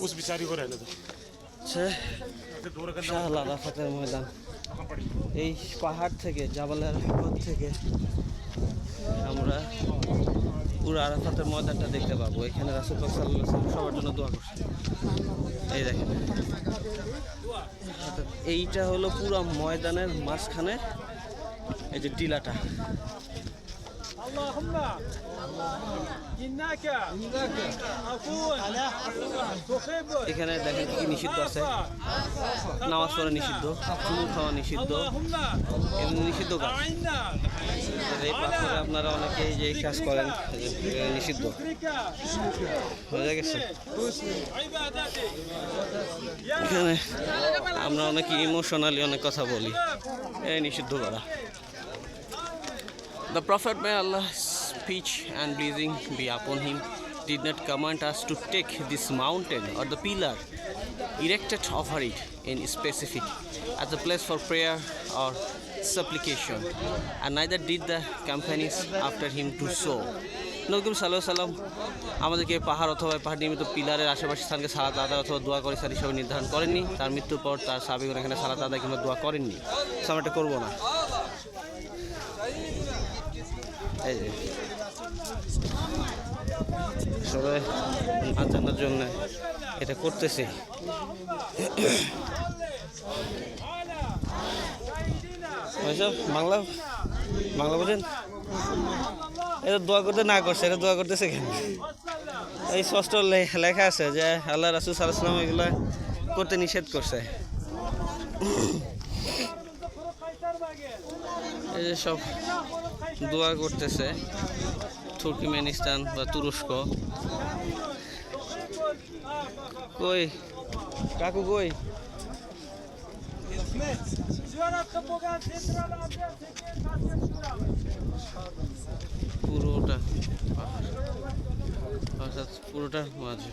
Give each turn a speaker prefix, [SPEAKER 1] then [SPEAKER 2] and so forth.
[SPEAKER 1] उस बिचारी को रहने दो।
[SPEAKER 2] শাহ আরাফাতের ময়দান। এই পাহাড় থেকে জাবাল আরাফাত থেকে আমরা পুরো আরাফাতের ময়দানটা দেখতে পাবো। এখানে রাসূল পাক সাল্লাল্লাহু আলাইহি ওয়াসাল্লাম সবার জন্য দোয়া করছে। এই দেখেন, এইটা হলো পুরো ময়দানের মাঝখানে এই যে টিলাটা। এখানে দেখেন কি নিষিদ্ধ আছে, নামাজ পড়া নিষিদ্ধ, চুমু খাওয়া নিষিদ্ধ, এমনি নিষিদ্ধ কাজ। এই পাথরে আপনারা অনেকে যে কাজ করেন নিষিদ্ধ হয়ে গেছে। এখানে আমরা অনেক ইমোশনালি অনেক কথা বলি, এই নিষিদ্ধ করা। The Prophet, may Allah's peace and blessing be upon him, did not command us to take this mountain or the pillar erected over it in specific as a place for prayer or supplication, and neither did the companions after him do so. Nabi Karim সাল্লাল্লাহু আলাইহি ওয়াসাল্লাম আমাদেরকে পাহাড় অথবা পাহাড় নির্মিত পিলারের আশেপাশে স্থানকে সালাত আদায় অথবা দোয়া করে স্থান হিসাবে নির্ধারণ করেননি। তার মৃত্যুর পর তার সাহাবীগণ এখানে সালাত আদায় কিংবা দোয়া করেননি। আমরা এটা করবো না। এই যে সবাই জানার জন্য এটা করতেছে। বাংলা বাংলা বোঝেন? এটা দোয়া করতে না করছে, এটা দোয়া করতেছে কেন? এই ষষ্ঠ লেখা আছে যে আল্লাহ রাসূল সাল্লাল্লাহু আলাইহি ওয়াসাল্লাম এগুলা করতে নিষেধ করছে। এই যে সব দোয়া করতেছে তুর্কমেনিস্তান বা তুরস্ক। কই কাকু কই? পুরোটা পুরোটা মাঝে